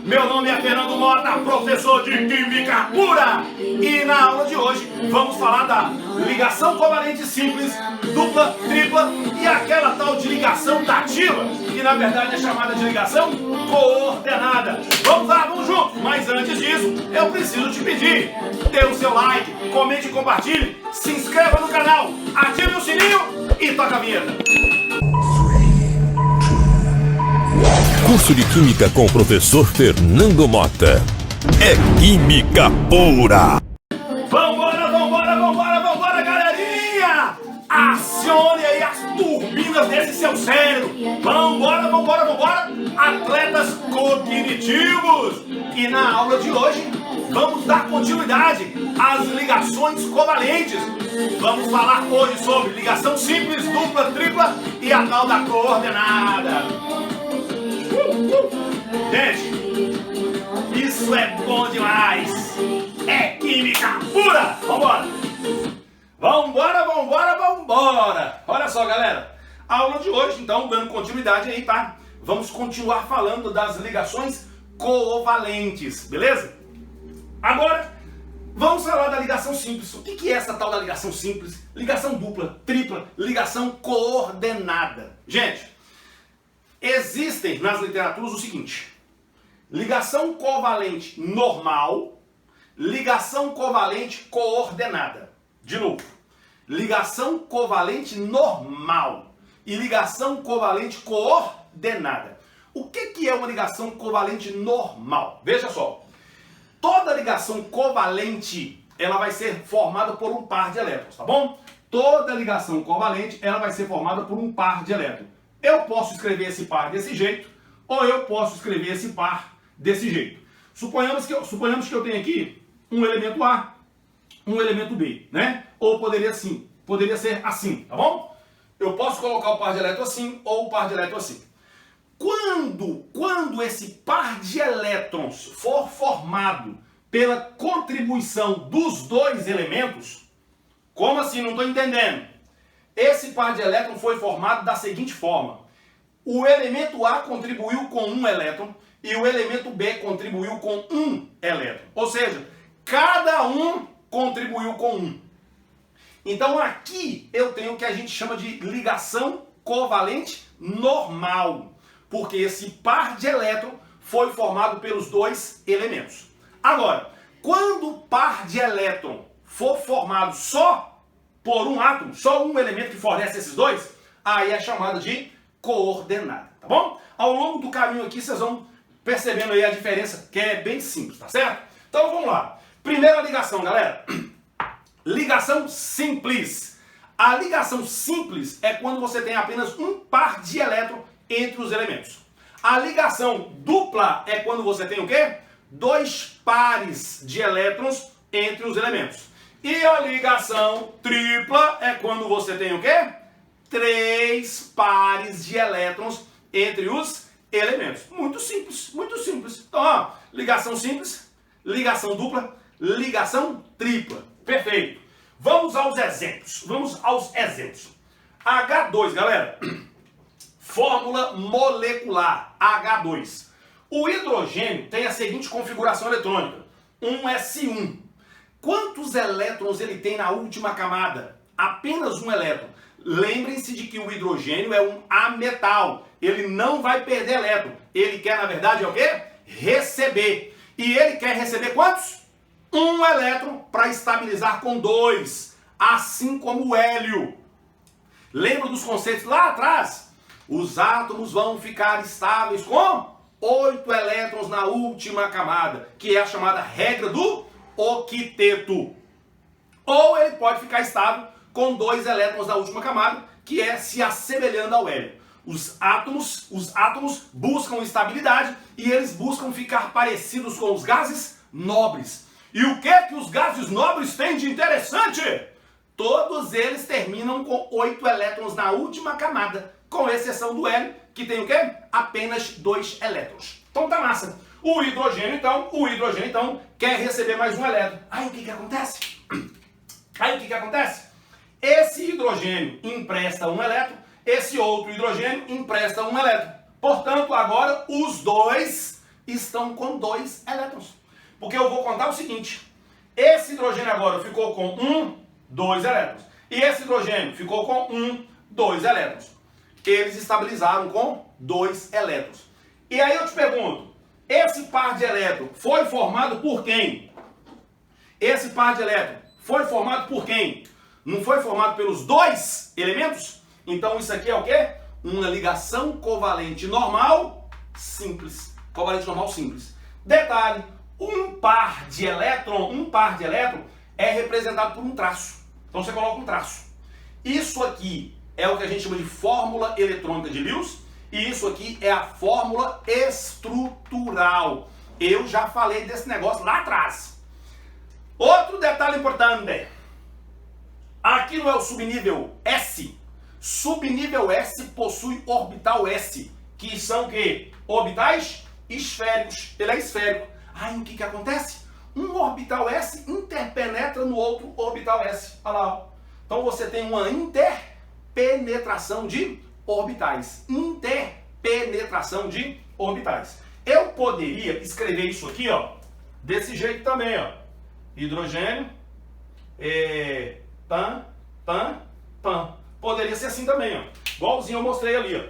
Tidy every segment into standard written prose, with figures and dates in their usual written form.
Meu nome é Fernando Mota, professor de Química Pura. E na aula de hoje vamos falar da ligação covalente simples, dupla, tripla e aquela tal de ligação dativa, que na verdade é chamada de ligação coordenada. Vamos lá, vamos juntos. Mas antes disso, eu preciso te pedir, dê o seu like, comente e compartilhe, se inscreva no canal, ative o sininho e toca a vinheta. Curso de Química com o professor Fernando Mota. É Química Pura! Vambora, galerinha! Acione aí as turbinas desse seu cérebro. Vambora! Atletas cognitivos! E na aula de hoje, vamos dar continuidade às ligações covalentes. Vamos falar hoje sobre ligação simples, dupla, tripla e a tal da coordenada. Gente, isso é bom demais! É química pura! Vambora! Olha só, galera, a aula de hoje, então, dando continuidade aí, tá? Vamos continuar falando das ligações covalentes, beleza? Agora, vamos falar da ligação simples. O que é essa tal da ligação simples? Ligação dupla, tripla, ligação coordenada. Gente, existem nas literaturas o seguinte: ligação covalente normal, ligação covalente coordenada. De novo, ligação covalente normal e ligação covalente coordenada. O que é uma ligação covalente normal? Veja só, toda ligação covalente ela vai ser formada por um par de elétrons, tá bom? Toda ligação covalente ela vai ser formada por um par de elétrons. Eu posso escrever esse par desse jeito, ou eu posso escrever esse par desse jeito. Suponhamos que eu tenho aqui um elemento A, um elemento B, né? Ou poderia ser assim, tá bom? Eu posso colocar o par de elétrons assim, ou o par de elétrons assim. Quando esse par de elétrons for formado pela contribuição dos dois elementos, como assim? Não estou entendendo. Esse par de elétrons foi formado da seguinte forma: o elemento A contribuiu com um elétron e o elemento B contribuiu com um elétron. Ou seja, cada um contribuiu com um. Então aqui eu tenho o que a gente chama de ligação covalente normal, porque esse par de elétron foi formado pelos dois elementos. Agora, quando o par de elétron for formado só por um átomo, só um elemento que fornece esses dois, aí é chamada de coordenada, tá bom? Ao longo do caminho aqui vocês vão percebendo aí a diferença, que é bem simples, tá certo? Então vamos lá. Primeira ligação, galera. Ligação simples. A ligação simples é quando você tem apenas um par de elétron entre os elementos. A ligação dupla é quando você tem o quê? Dois pares de elétrons entre os elementos. E a ligação tripla é quando você tem o quê? Três pares de elétrons entre os elementos. Muito simples, muito simples. Então, ó, ligação simples, ligação dupla, ligação tripla. Perfeito. Vamos aos exemplos. H2, galera. Fórmula molecular, H2. O hidrogênio tem a seguinte configuração eletrônica: 1s1. Quantos elétrons ele tem na última camada? Apenas um elétron. Lembrem-se de que o hidrogênio é um ametal. Ele não vai perder elétron. Ele quer, na verdade, é o quê? Receber. E ele quer receber quantos? Um elétron para estabilizar com dois. Assim como o hélio. Lembra dos conceitos lá atrás? Os átomos vão ficar estáveis com 8 elétrons na última camada, que é a chamada regra do octeto. Ou ele pode ficar estável com 2 elétrons na última camada, que é se assemelhando ao hélio. Os átomos buscam estabilidade e eles buscam ficar parecidos com os gases nobres. E o que os gases nobres têm de interessante? Todos eles terminam com 8 elétrons na última camada, com exceção do hélio, que tem o quê? Apenas 2 elétrons. Então tá massa. O hidrogênio, então, quer receber mais um elétron. Aí o que acontece? Esse hidrogênio empresta um elétron, esse outro hidrogênio empresta um elétron. Portanto, agora os dois estão com 2 elétrons. Porque eu vou contar o seguinte, esse hidrogênio agora ficou com 2 elétrons. E esse hidrogênio ficou com 2 elétrons. Eles estabilizaram com 2 elétrons. E aí eu te pergunto, esse par de elétrons foi formado por quem? Esse par de elétrons foi formado por quem? Não foi formado pelos 2 elementos? Então isso aqui é o quê? Uma ligação covalente normal simples. Covalente normal simples. Detalhe, um par de elétron é representado por um traço. Então você coloca um traço. Isso aqui é o que a gente chama de fórmula eletrônica de Lewis. E isso aqui é a fórmula estrutural. Eu já falei desse negócio lá atrás. Outro detalhe importante. Aqui não é o subnível S. Subnível S possui orbital S. Que são o quê? Orbitais esféricos. Ele é esférico. Aí o que acontece? Um orbital S interpenetra no outro orbital S. Olha lá. Então você tem uma interpenetração de orbitais. Interpenetração de orbitais. Eu poderia escrever isso aqui, ó, desse jeito também, ó. Hidrogênio, pan. Poderia ser assim também, ó. Igualzinho eu mostrei ali, ó.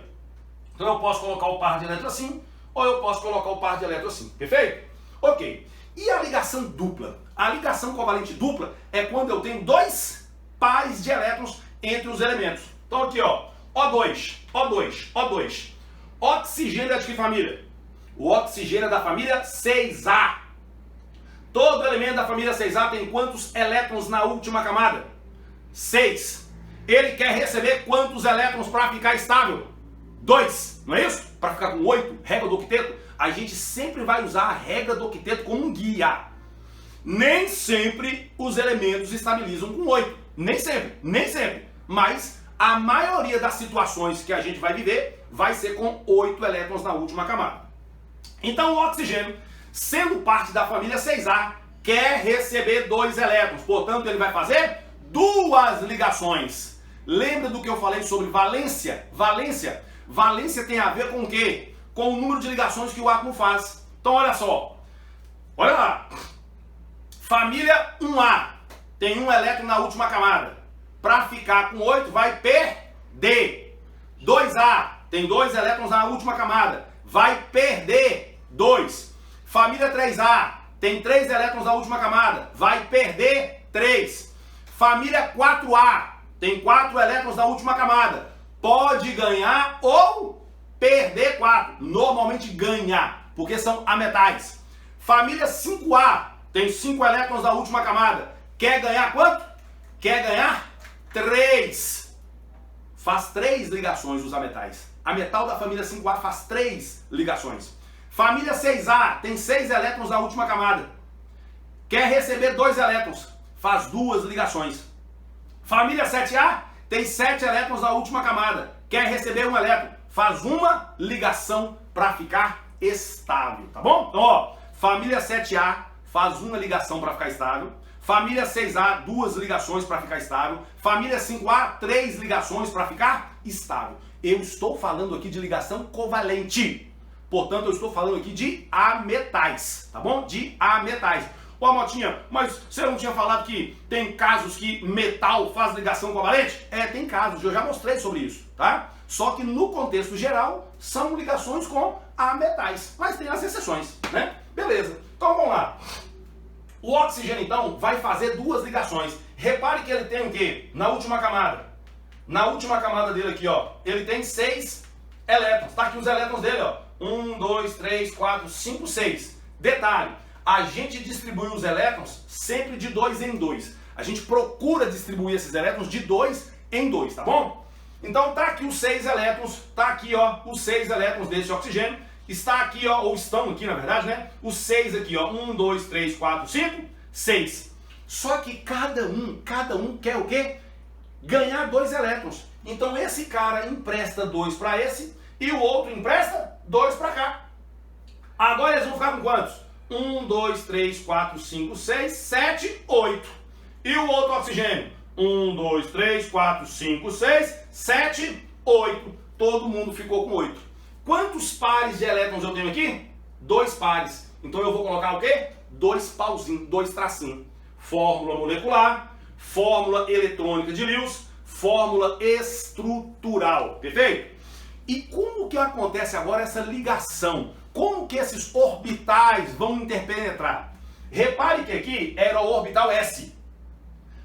Então eu posso colocar o par de elétrons assim, ou eu posso colocar o par de elétrons assim. Perfeito? Ok. E a ligação dupla? A ligação covalente dupla é quando eu tenho 2 pares de elétrons entre os elementos. Então aqui, ó, O2. Oxigênio é de que família? O oxigênio é da família 6A. Todo elemento da família 6A tem quantos elétrons na última camada? 6. Ele quer receber quantos elétrons para ficar estável? 2. Não é isso? Para ficar com 8, regra do octeto. A gente sempre vai usar a regra do octeto como um guia. Nem sempre os elementos estabilizam com 8. Nem sempre. Mas a maioria das situações que a gente vai viver vai ser com 8 elétrons na última camada. Então o oxigênio, sendo parte da família 6A, quer receber 2 elétrons. Portanto, ele vai fazer 2 ligações. Lembra do que eu falei sobre valência? Valência tem a ver com o quê? Com o número de ligações que o átomo faz. Então olha só. Olha lá. Família 1A tem 1 elétron na última camada. Para ficar com 8 vai perder. 2A tem 2 elétrons na última camada. Vai perder 2. Família 3A tem 3 elétrons na última camada. Vai perder 3. Família 4A tem 4 elétrons na última camada. Pode ganhar ou perder 4. Normalmente ganha, porque são ametais. Família 5A tem 5 elétrons na última camada. Quer ganhar quanto? Quer ganhar 3. Faz 3 ligações os ametais. A metal da família 5A faz 3 ligações. Família 6A tem 6 elétrons na última camada. Quer receber 2 elétrons. Faz 2 ligações. Família 7A tem 7 elétrons na última camada. Quer receber 1 elétron. Faz 1 ligação para ficar estável. Tá bom? Então, ó, família 7A faz 1 ligação para ficar estável. Família 6A, 2 ligações para ficar estável. Família 5A, 3 ligações para ficar estável. Eu estou falando aqui de ligação covalente. Portanto, eu estou falando aqui de ametais, tá bom? De ametais. Ô, Motinha, mas você não tinha falado que tem casos que metal faz ligação covalente? É, tem casos, eu já mostrei sobre isso, tá? Só que no contexto geral, são ligações com ametais. Mas tem as exceções, né? Beleza, então vamos lá. O oxigênio, então, vai fazer 2 ligações. Repare que ele tem o quê? Na última camada. Na última camada dele aqui, ó, ele tem 6 elétrons. Tá aqui os elétrons dele, ó. 1, 2, 3, 4, 5, 6. Detalhe, a gente distribui os elétrons sempre de 2 em 2. A gente procura distribuir esses elétrons de 2 em 2, tá bom? Então tá aqui os 6 elétrons, tá aqui, ó, os 6 elétrons desse oxigênio. Está aqui, ó, ou estão aqui, na verdade, né? Os 6 aqui, ó. 1, 2, 3, 4, 5, 6. Só que cada um quer o quê? Ganhar 2 elétrons. Então esse cara empresta 2 para esse e o outro empresta 2 para cá. Agora eles vão ficar com quantos? 1, 2, 3, 4, 5, 6, 7, 8. E o outro oxigênio? 1, 2, 3, 4, 5, 6, 7, 8. Todo mundo ficou com 8. Quantos pares de elétrons eu tenho aqui? dois pares. Então eu vou colocar o quê? Dois pauzinhos, dois tracinhos. Fórmula molecular, fórmula eletrônica de Lewis, fórmula estrutural, perfeito? E como que acontece agora essa ligação? Como que esses orbitais vão interpenetrar? Repare que aqui era o orbital S.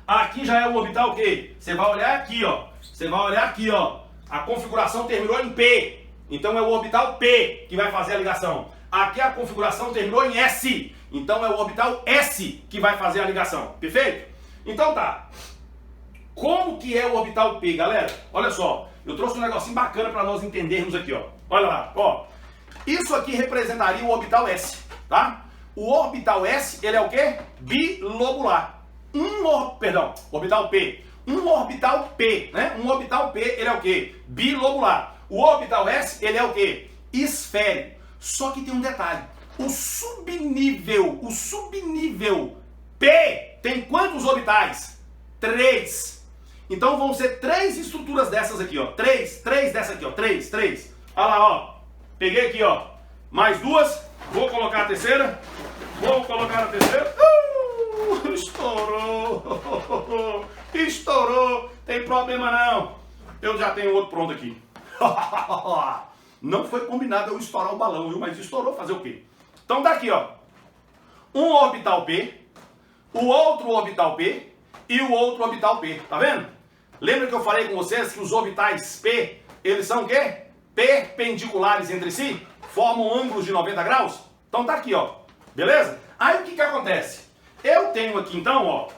Aqui já é o orbital Q. Você vai olhar aqui, ó. Você vai olhar aqui, ó. A configuração terminou em P. Então é o orbital P que vai fazer a ligação. Aqui a configuração terminou em S. Então é o orbital S que vai fazer a ligação. Perfeito? Então tá. Como que é o orbital P, galera? Olha só. Eu trouxe um negocinho bacana para nós entendermos aqui, ó. Olha lá, ó. Isso aqui representaria o orbital S, tá? O orbital S, ele é o quê? Bilobular. Orbital P. Um orbital P, né? Um orbital P, ele é o quê? Bilobular. O orbital S, ele é o quê? Esférico. Só que tem um detalhe. O subnível P tem quantos orbitais? 3. Então vão ser 3 estruturas dessas aqui, ó. 3 dessas aqui, ó. 3. Olha lá, ó. Peguei aqui, ó. Mais 2. Vou colocar a terceira. Estourou. Estourou. Tem problema não. Eu já tenho outro pronto aqui. Não foi combinado eu estourar o balão, viu? Mas estourou, fazer o quê? Então tá aqui, ó. Um orbital P, o outro orbital P e o outro orbital P. Tá vendo? Lembra que eu falei com vocês que os orbitais P, eles são o quê? Perpendiculares entre si? Formam ângulos de 90 graus? Então tá aqui, ó. Beleza? Aí o que acontece? Eu tenho aqui então, ó.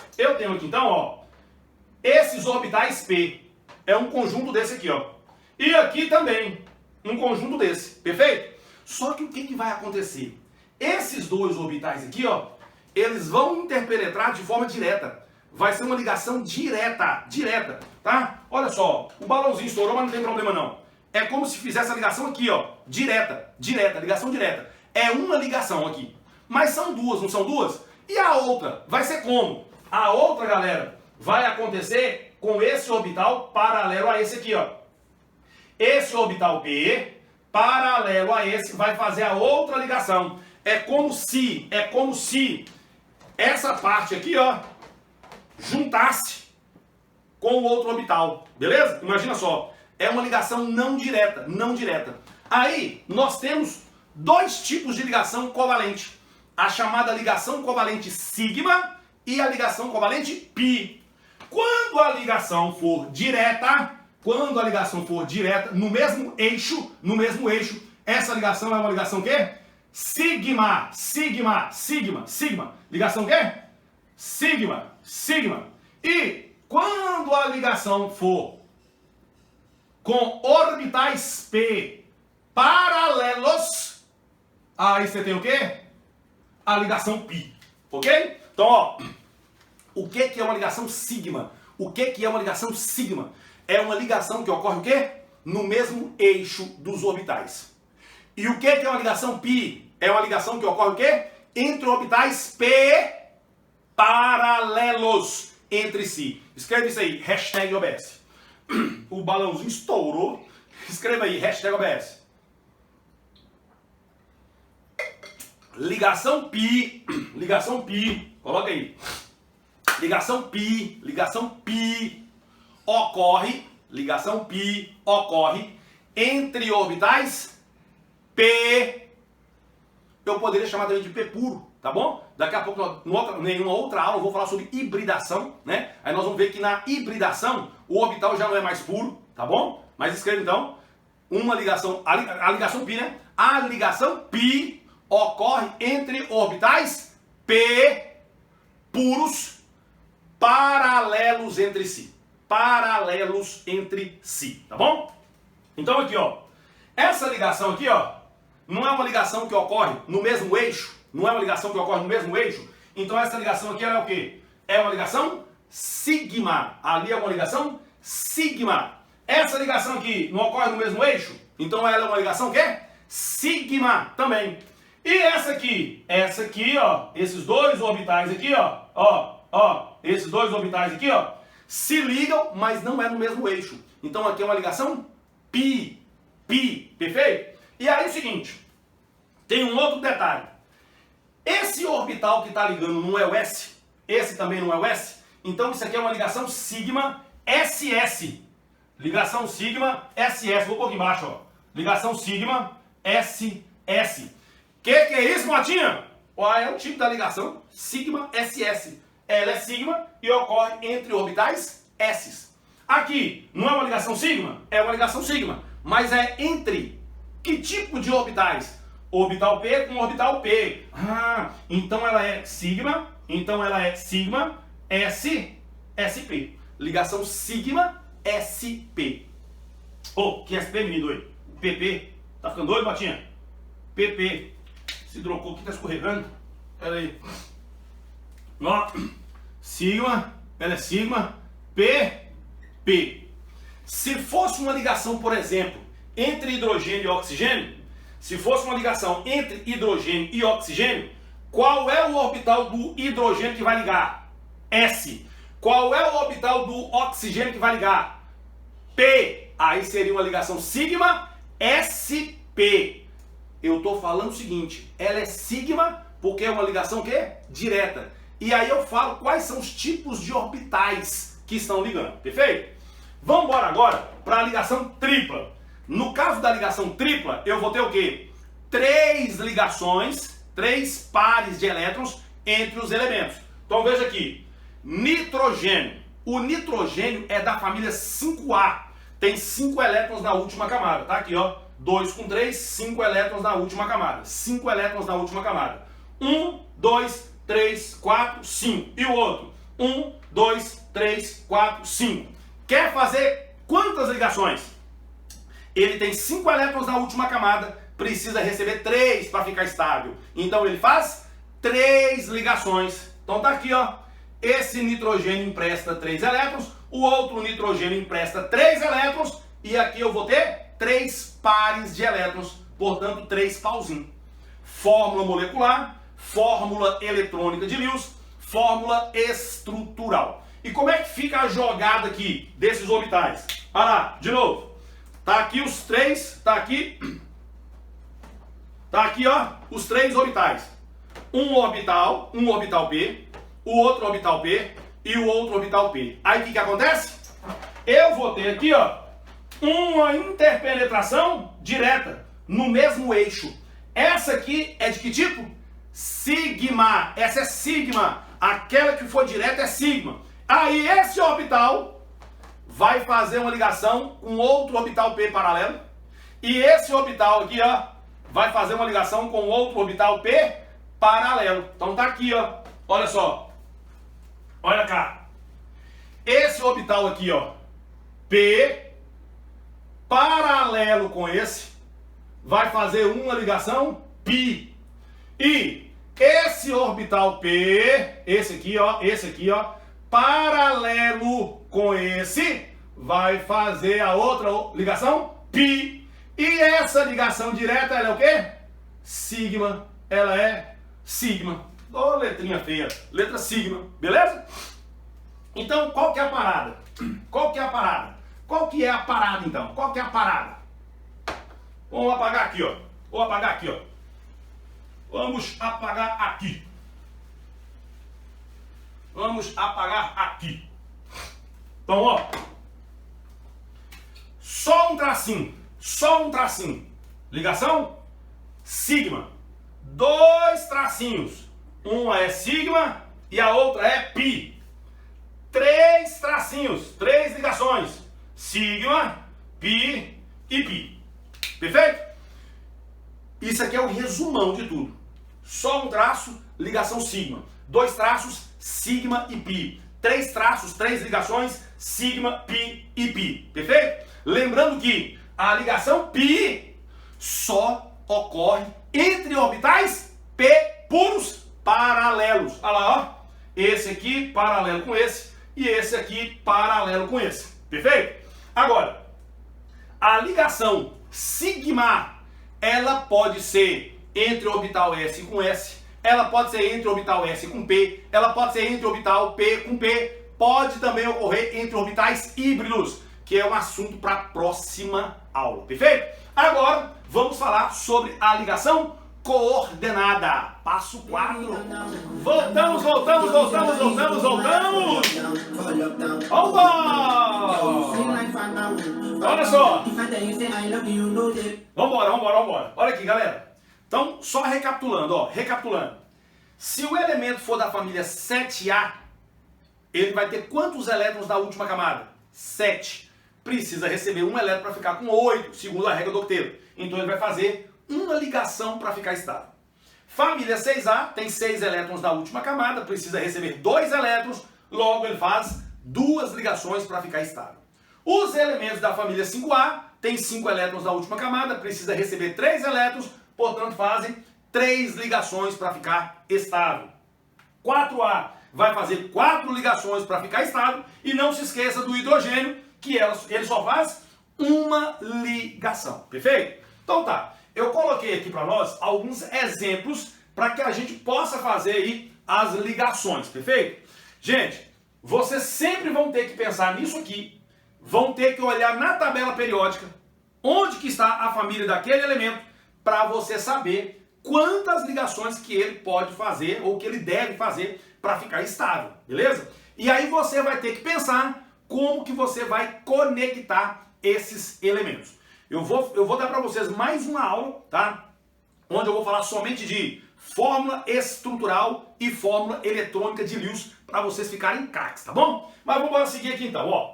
Esses orbitais P. É um conjunto desse aqui, ó. E aqui também. Um conjunto desse. Perfeito? Só que o que vai acontecer? Esses dois orbitais aqui, ó. Eles vão interpenetrar de forma direta. Vai ser uma ligação direta, tá? Olha só, o balãozinho estourou, mas não tem problema não. É como se fizesse a ligação aqui, ó, direta, ligação direta. É uma ligação aqui. Mas são duas, não são duas? E a outra vai ser como? A outra, galera, vai acontecer com esse orbital paralelo a esse aqui, ó. Esse orbital P, paralelo a esse, vai fazer a outra ligação. É como se essa parte aqui, ó, juntasse com o outro orbital, beleza? Imagina só, é uma ligação não direta. Aí, nós temos dois tipos de ligação covalente. A chamada ligação covalente sigma e a ligação covalente pi. Quando a ligação for direta, no mesmo eixo, essa ligação é uma ligação o quê? Sigma. Ligação o quê? Sigma. E quando a ligação for com orbitais P paralelos, aí você tem o quê? A ligação pi, ok? Então, ó, o que é uma ligação sigma? É uma ligação que ocorre o quê? No mesmo eixo dos orbitais. E o que é uma ligação pi? É uma ligação que ocorre o quê? Entre orbitais P paralelos entre si. Escreve isso aí, #OBS. O balãozinho estourou. Escreva aí, #OBS. Ligação pi, coloca aí. Ligação pi ocorre entre orbitais P. Eu poderia chamar também de P puro, tá bom? Daqui a pouco, nenhuma outra aula, eu vou falar sobre hibridação, né? Aí nós vamos ver que na hibridação o orbital já não é mais puro, tá bom? Mas escreva então, uma ligação, a ligação pi, né? A ligação pi ocorre entre orbitais P puros paralelos entre si. Tá bom? Então aqui, ó, essa ligação aqui, ó, não é uma ligação que ocorre no mesmo eixo, então essa ligação aqui ela é o quê? É uma ligação sigma. Ali é uma ligação sigma. Essa ligação aqui não ocorre no mesmo eixo, então ela é uma ligação o quê? Sigma também. E essa aqui, ó, esses dois orbitais aqui, ó, esses dois orbitais aqui, ó, se ligam, mas não é no mesmo eixo. Então aqui é uma ligação pi, perfeito? E aí é o seguinte, tem um outro detalhe. Esse orbital que está ligando não é o S, esse também não é o S, então isso aqui é uma ligação sigma SS. Ligação sigma SS, vou pôr aqui embaixo, ó. Ligação sigma SS. Que é isso, Motinha? É o tipo da ligação sigma SS. Ela é sigma e ocorre entre orbitais S. Aqui, não é uma ligação sigma? É uma ligação sigma, mas é entre que tipo de orbitais? Orbital P com orbital P. Então ela é sigma S, SP. Ligação sigma SP. Que SP, menino doido? PP. Tá ficando doido, Botinha? PP. Esse hidrocor aqui tá escorregando. Pera aí. Ó. Sigma. Ela é sigma. PP. Se fosse uma ligação, por exemplo, entre hidrogênio e oxigênio, se fosse uma ligação entre hidrogênio e oxigênio, qual é o orbital do hidrogênio que vai ligar? S. Qual é o orbital do oxigênio que vai ligar? P. Aí seria uma ligação sigma SP. Eu estou falando o seguinte, ela é sigma porque é uma ligação o quê? Direta. E aí eu falo quais são os tipos de orbitais que estão ligando, perfeito? Vamos embora agora para a ligação tripla. No caso da ligação tripla, eu vou ter o quê? 3 ligações, 3 pares de elétrons entre os elementos. Então veja aqui, nitrogênio. O nitrogênio é da família 5A. Tem 5 elétrons na última camada. Tá aqui, ó. 2 com 3, 5 elétrons na última camada. 5 elétrons na última camada. 1, 2, 3, 4, 5. E o outro? 1, 2, 3, 4, 5. Quer fazer quantas ligações? Ele tem 5 elétrons na última camada, precisa receber 3 para ficar estável. Então ele faz 3 ligações. Então tá aqui, ó. Esse nitrogênio empresta 3 elétrons, o outro nitrogênio empresta 3 elétrons, e aqui eu vou ter 3 pares de elétrons, portanto 3 pauzinhos. Fórmula molecular, fórmula eletrônica de Lewis, fórmula estrutural. E como é que fica a jogada aqui desses orbitais? Olha lá, de novo. Tá aqui os 3, tá aqui, ó, os 3 orbitais. Um orbital P, o outro orbital P e o outro orbital P. Aí o que acontece? Eu vou ter aqui, ó, uma interpenetração direta no mesmo eixo. Essa aqui é de que tipo? Sigma. Essa é sigma. Aquela que for direta é sigma. Aí esse orbital vai fazer uma ligação com outro orbital P paralelo. E esse orbital aqui, ó, vai fazer uma ligação com outro orbital P paralelo. Então tá aqui, ó. Olha só. Olha cá. Esse orbital aqui, ó, P paralelo com esse, vai fazer uma ligação π. E esse orbital P, esse aqui, ó, paralelo com esse, vai fazer a outra ligação π. E essa ligação direta, ela é o quê? Sigma. Ela é sigma. Ô, letrinha feia. Letra sigma. Beleza? Então, qual que é a parada? Qual que é a parada? Qual que é a parada, então? Qual que é a parada? Vamos apagar aqui, ó. Vou apagar aqui, ó. Vamos apagar aqui. Vamos apagar aqui. Então, ó. Só um tracinho. Só um tracinho. Ligação? Sigma. 2 tracinhos. Uma é sigma e a outra é π. 3 tracinhos. 3 ligações. Sigma, π e π. Perfeito? Isso aqui é o resumão de tudo. Só um traço, ligação sigma. 2 traços, sigma e π. 3 traços, 3 ligações, sigma, π e π. Perfeito? Lembrando que a ligação π só ocorre entre orbitais P puros paralelos. Olha lá, ó. Esse aqui paralelo com esse e esse aqui paralelo com esse. Perfeito? Agora, a ligação sigma, ela pode ser entre orbital S com S, ela pode ser entre orbital S com P, ela pode ser entre orbital P com P, pode também ocorrer entre orbitais híbridos, que é um assunto para a próxima aula, perfeito? Agora, vamos falar sobre a ligação coordenada. Passo 4. Voltamos. Olha só. Vambora. Olha aqui, galera. Então, só recapitulando, ó. Se o elemento for da família 7A, ele vai ter quantos elétrons na última camada? 7. Precisa receber um elétron para ficar com 8, segundo a regra do octeto. Então ele vai fazer uma ligação para ficar estável. Família 6A tem 6 elétrons na última camada, precisa receber 2 elétrons, logo ele faz 2 ligações para ficar estável. Os elementos da família 5A tem 5 elétrons na última camada, precisa receber 3 elétrons, portanto fazem 3 ligações para ficar estável. 4A vai fazer 4 ligações para ficar estável, e não se esqueça do hidrogênio, que ele só faz uma ligação, perfeito? Então tá, eu coloquei aqui para nós alguns exemplos para que a gente possa fazer aí as ligações, perfeito? Gente, vocês sempre vão ter que pensar nisso aqui, vão ter que olhar na tabela periódica onde que está a família daquele elemento para você saber quantas ligações que ele pode fazer ou que ele deve fazer para ficar estável, beleza? E aí você vai ter que pensar como que você vai conectar esses elementos. Eu vou dar para vocês mais uma aula, tá? Onde eu vou falar somente de fórmula estrutural e fórmula eletrônica de Lewis para vocês ficarem craques, tá bom? Mas vamos embora seguir aqui então, ó.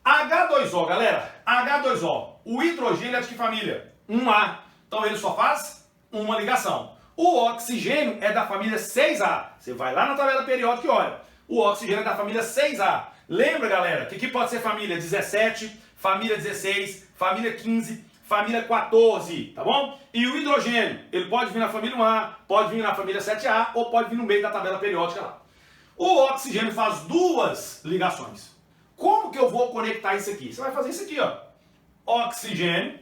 H2O, galera, H2O, o hidrogênio é de que família? 1A, então ele só faz uma ligação. O oxigênio é da família 6A, você vai lá na tabela periódica e olha, o oxigênio é da família 6A. Lembra, galera, que aqui pode ser família 17, família 16, família 15, família 14, tá bom? E o hidrogênio, ele pode vir na família 1A, pode vir na família 7A ou pode vir no meio da tabela periódica lá. O oxigênio faz 2 ligações. Como que eu vou conectar isso aqui? Você vai fazer isso aqui, ó. Oxigênio,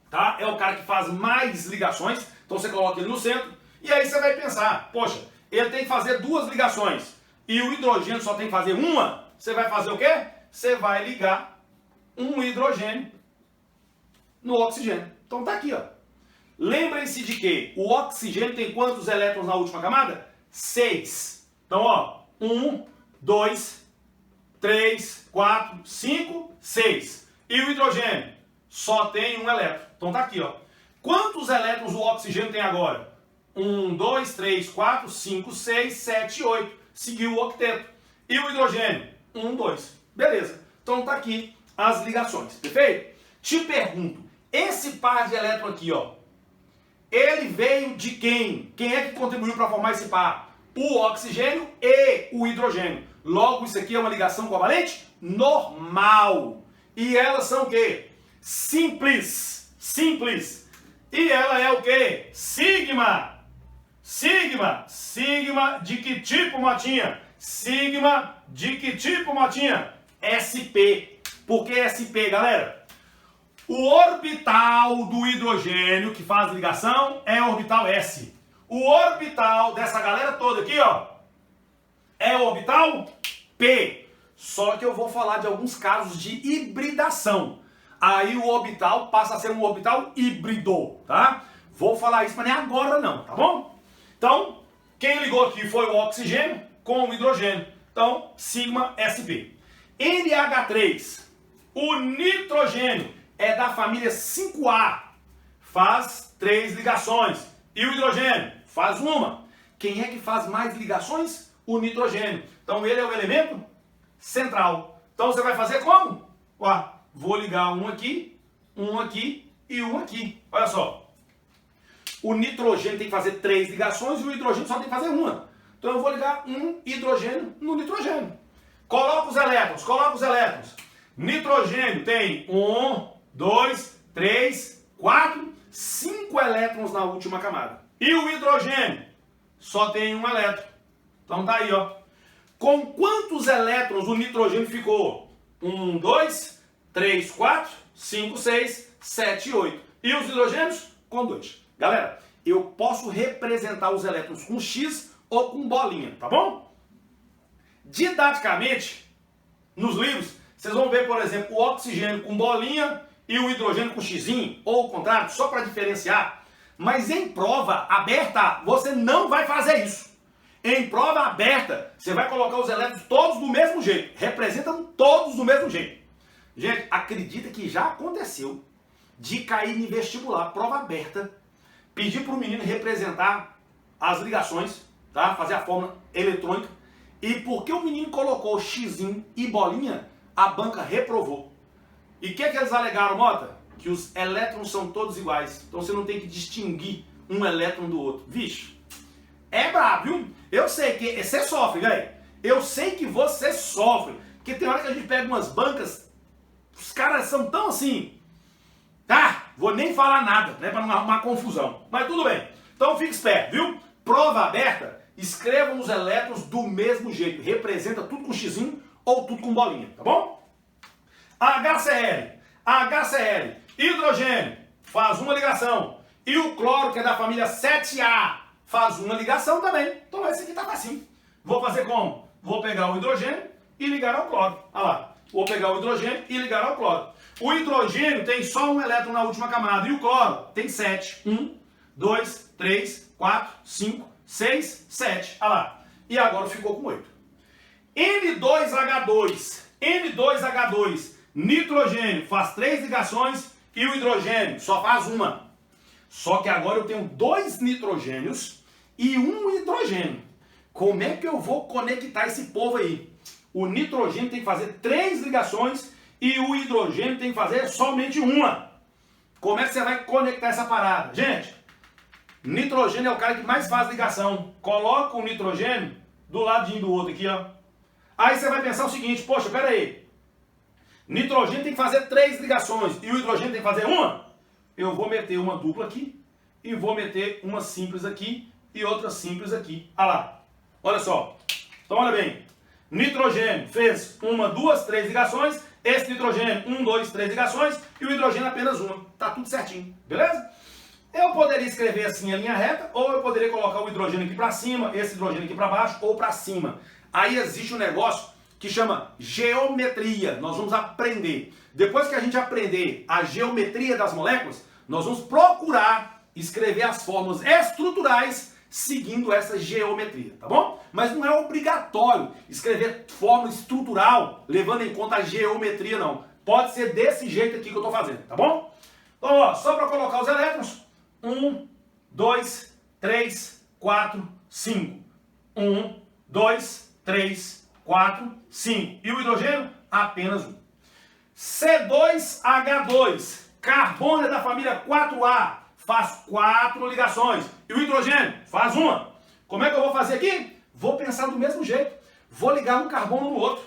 tá? É o cara que faz mais ligações, então você coloca ele no centro e aí você vai pensar, poxa, ele tem que fazer 2 ligações e o hidrogênio só tem que fazer uma. Você vai fazer o quê? Você vai ligar um hidrogênio no oxigênio. Então tá aqui, ó. Lembrem-se de que o oxigênio tem quantos elétrons na última camada? 6. Então, ó, 1, 2, 3, 4, 5, 6. E o hidrogênio só tem um elétron. Então tá aqui, ó. Quantos elétrons o oxigênio tem agora? 1, 2, 3, 4, 5, 6, 7, 8. Seguiu o octeto. E o hidrogênio? 1, 2. Beleza. Então tá aqui as ligações, perfeito? Te pergunto, esse par de elétron aqui, ó, ele veio de quem? Quem é que contribuiu para formar esse par? O oxigênio e o hidrogênio. Logo, isso aqui é uma ligação covalente normal. E elas são o quê? Simples. Simples. E ela é o quê? Sigma. Sigma. Sigma de que tipo, Motinha? Sigma de que tipo, Motinha? SP. Por que SP, galera? O orbital do hidrogênio que faz ligação é orbital S. O orbital dessa galera toda aqui, ó, é o orbital P. Só que eu vou falar de alguns casos de hibridação. Aí o orbital passa a ser um orbital híbrido, tá? Vou falar isso, mas nem agora não, tá bom? Então, quem ligou aqui foi o oxigênio com o hidrogênio. Então, sigma SP. NH3, o nitrogênio é da família 5A, faz 3 ligações. E o hidrogênio faz uma. Quem é que faz mais ligações? O nitrogênio. Então ele é o elemento central. Então você vai fazer como? Ó, vou ligar um aqui e um aqui. Olha só. O nitrogênio tem que fazer 3 ligações e o hidrogênio só tem que fazer uma. Então eu vou ligar um hidrogênio no nitrogênio. Coloca os elétrons. Nitrogênio tem 1, 2, 3, 4, 5 elétrons na última camada. E o hidrogênio só tem um elétron. Então tá aí, ó. Com quantos elétrons o nitrogênio ficou? 1, 2, 3, 4, 5, 6, 7, 8. E os hidrogênios? Com 2. Galera, eu posso representar os elétrons com X ou com bolinha, tá bom? Didaticamente, nos livros, vocês vão ver, por exemplo, o oxigênio com bolinha e o hidrogênio com xizinho, ou o contrário, só para diferenciar. Mas em prova aberta, você não vai fazer isso. Em prova aberta, você vai colocar os elétrons todos do mesmo jeito. Representam todos do mesmo jeito. Gente, acredita que já aconteceu de cair em vestibular, prova aberta, pedir para o menino representar as ligações, tá? Fazer a fórmula eletrônica. E porque o menino colocou xizinho e bolinha, a banca reprovou. E o que eles alegaram, Mota? Que os elétrons são todos iguais. Então você não tem que distinguir um elétron do outro. Vixe, é brabo, viu? Eu sei que você sofre, velho. Eu sei que você sofre. Porque tem hora que a gente pega umas bancas, os caras são tão assim. Tá, vou nem falar nada, né? Pra não arrumar confusão. Mas tudo bem. Então fique esperto, viu? Prova aberta, escrevam os elétrons do mesmo jeito. Representa tudo com xizinho ou tudo com bolinha, tá bom? HCl, hidrogênio, faz uma ligação. E o cloro, que é da família 7A, faz uma ligação também. Então esse aqui tá facinho. Vou fazer como? Vou pegar o hidrogênio e ligar ao cloro. Olha lá. Vou pegar o hidrogênio e ligar ao cloro. O hidrogênio tem só um elétron na última camada. E o cloro tem 7. 1, 2, 3, 4, 5, 6, 7. Olha lá. E agora ficou com 8. N2H2, nitrogênio, faz 3 ligações e o hidrogênio só faz uma. Só que agora eu tenho 2 nitrogênios e um hidrogênio. Como é que eu vou conectar esse povo aí? O nitrogênio tem que fazer 3 ligações e o hidrogênio tem que fazer somente uma. Como é que você vai conectar essa parada? Gente, nitrogênio é o cara que mais faz ligação. Coloca o nitrogênio do ladinho do outro aqui, ó. Aí você vai pensar o seguinte, poxa, pera aí. Nitrogênio tem que fazer 3 ligações e o hidrogênio tem que fazer uma? Eu vou meter uma dupla aqui e vou meter uma simples aqui e outra simples aqui. Olha lá. Olha só. Então olha bem. Nitrogênio fez 1, 2, 3 ligações. Esse nitrogênio 1, 2, 3 ligações e o hidrogênio apenas uma. Tá tudo certinho. Beleza? Eu poderia escrever assim a linha reta ou eu poderia colocar o hidrogênio aqui para cima, esse hidrogênio aqui para baixo ou para cima. Aí existe um negócio que chama geometria. Nós vamos aprender. Depois que a gente aprender a geometria das moléculas, nós vamos procurar escrever as fórmulas estruturais seguindo essa geometria, tá bom? Mas não é obrigatório escrever fórmula estrutural levando em conta a geometria, não. Pode ser desse jeito aqui que eu estou fazendo, tá bom? Então, ó, só para colocar os elétrons, 1, 2, 3, 4, 5. 1, 2, 3, 4, 5. E o hidrogênio? Apenas um. C2H2, carbono é da família 4A, faz 4 ligações. E o hidrogênio? Faz uma. Como é que eu vou fazer aqui? Vou pensar do mesmo jeito. Vou ligar um carbono no outro.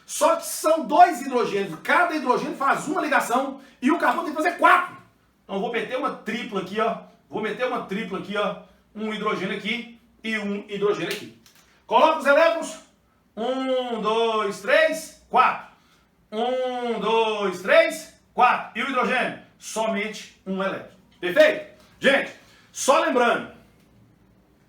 Só que são 2 hidrogênios. Cada hidrogênio faz uma ligação e o carbono tem que fazer 4. Então eu vou meter uma tripla aqui, ó. Um hidrogênio aqui e um hidrogênio aqui. Coloca os elétrons. 1, 2, 3, 4. 1, 2, 3, 4. E o hidrogênio? Somente um elétron. Perfeito? Gente, só lembrando.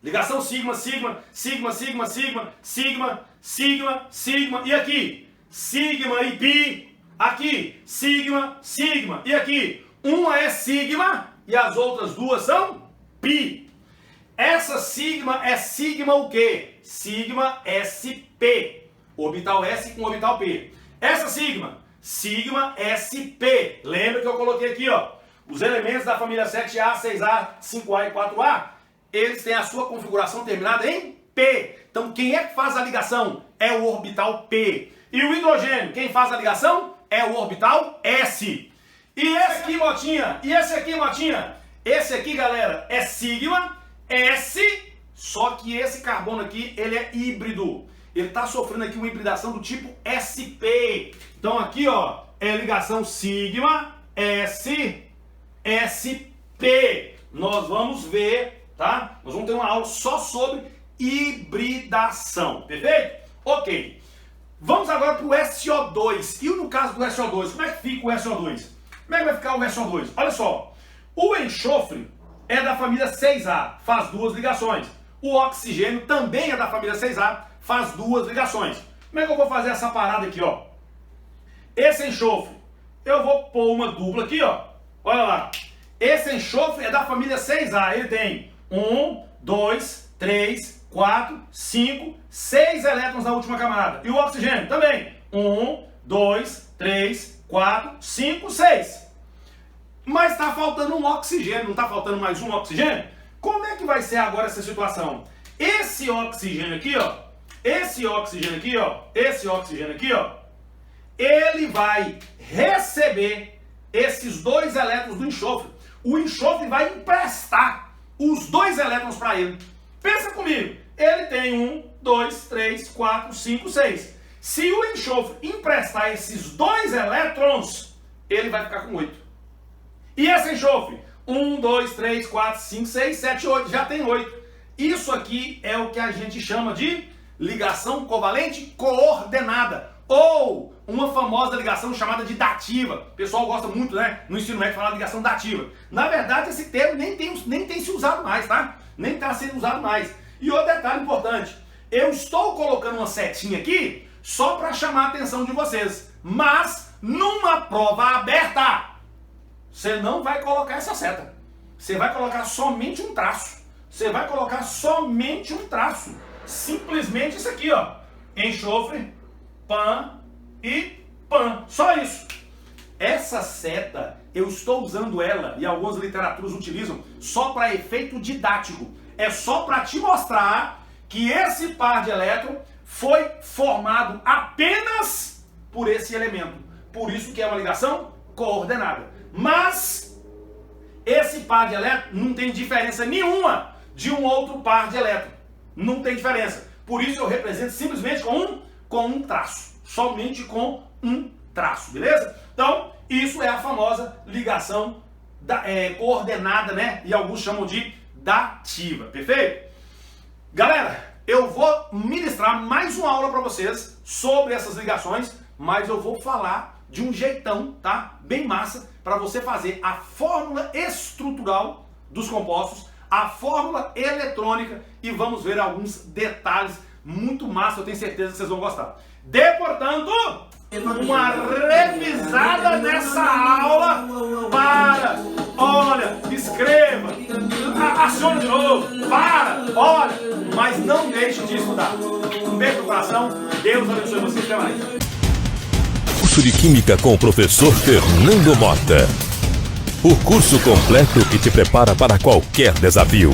Ligação sigma, sigma, sigma, sigma, sigma, sigma, sigma, sigma. E aqui? Sigma e pi. Aqui? Sigma, sigma. E aqui? Uma é sigma e as outras duas são pi. Essa sigma é sigma o quê? Sigma SP. Orbital S com orbital P. Essa sigma SP. Lembra que eu coloquei aqui, ó, os elementos da família 7A, 6A, 5A e 4A, eles têm a sua configuração terminada em P. Então quem é que faz a ligação? É o orbital P. E o hidrogênio, quem faz a ligação? É o orbital S. E esse aqui, Motinha? E esse aqui, Motinha? Esse aqui, galera, é sigma S, só que esse carbono aqui, ele é híbrido. Ele está sofrendo aqui uma hibridação do tipo SP. Então aqui, ó, é ligação sigma S, SP. Nós vamos ver, tá? Nós vamos ter uma aula só sobre hibridação, perfeito? Ok. Vamos agora para o SO2. E no caso do SO2, como é que fica o SO2? Como é que vai ficar o SO2? Olha só, o enxofre é da família 6A, faz 2 ligações. O oxigênio também é da família 6A, faz 2 ligações. Como é que eu vou fazer essa parada aqui, ó? Esse enxofre, eu vou pôr uma dupla aqui, ó. Olha lá. Esse enxofre é da família 6A. Ele tem 1, 2, 3, 4, 5, 6 elétrons na última camada. E o oxigênio também. 1, 2, 3, 4, 5, 6. Mas está faltando um oxigênio. Não está faltando mais um oxigênio? Como é que vai ser agora essa situação? Esse oxigênio aqui, ó. Esse oxigênio aqui, ó. Esse oxigênio aqui, ó. Ele vai receber esses 2 elétrons do enxofre. O enxofre vai emprestar os 2 elétrons para ele. Pensa comigo. Ele tem 1, 2, 3, 4, 5, 6. Se o enxofre emprestar esses 2 elétrons, ele vai ficar com 8. E esse enxofre? 1, 2, 3, 4, 5, 6, 7, 8. Já tem 8. Isso aqui é o que a gente chama de ligação covalente coordenada. Ou uma famosa ligação chamada de dativa. O pessoal gosta muito, né, no ensino médio, de falar de ligação dativa. Na verdade, esse termo nem tem se usado mais, tá? Nem está sendo usado mais. E outro detalhe importante. Eu estou colocando uma setinha aqui só para chamar a atenção de vocês. Mas, numa prova aberta, você não vai colocar essa seta. Você vai colocar somente um traço. Você vai colocar somente um traço. Simplesmente isso aqui, ó. Enxofre, PAN e PAN. Só isso. Essa seta, eu estou usando ela, e algumas literaturas utilizam, só para efeito didático. É só para te mostrar que esse par de elétron foi formado apenas por esse elemento. Por isso que é uma ligação coordenada. Mas esse par de elétron não tem diferença nenhuma de um outro par de elétron. Não tem diferença. Por isso eu represento simplesmente com um traço. Somente com um traço, beleza? Então, isso é a famosa ligação coordenada, né? E alguns chamam de dativa, perfeito? Galera, eu vou ministrar mais uma aula para vocês sobre essas ligações, mas eu vou falar de um jeitão, tá? Bem massa, para você fazer a fórmula estrutural dos compostos, a fórmula eletrônica e vamos ver alguns detalhes muito massa, eu tenho certeza que vocês vão gostar. Dê, portanto, uma revisada nessa aula para, olha, escreva, acione de novo, olha, mas não deixe de estudar. Um beijo no coração, Deus abençoe vocês, até mais. Curso de Química com o professor Fernando Mota. O curso completo que te prepara para qualquer desafio.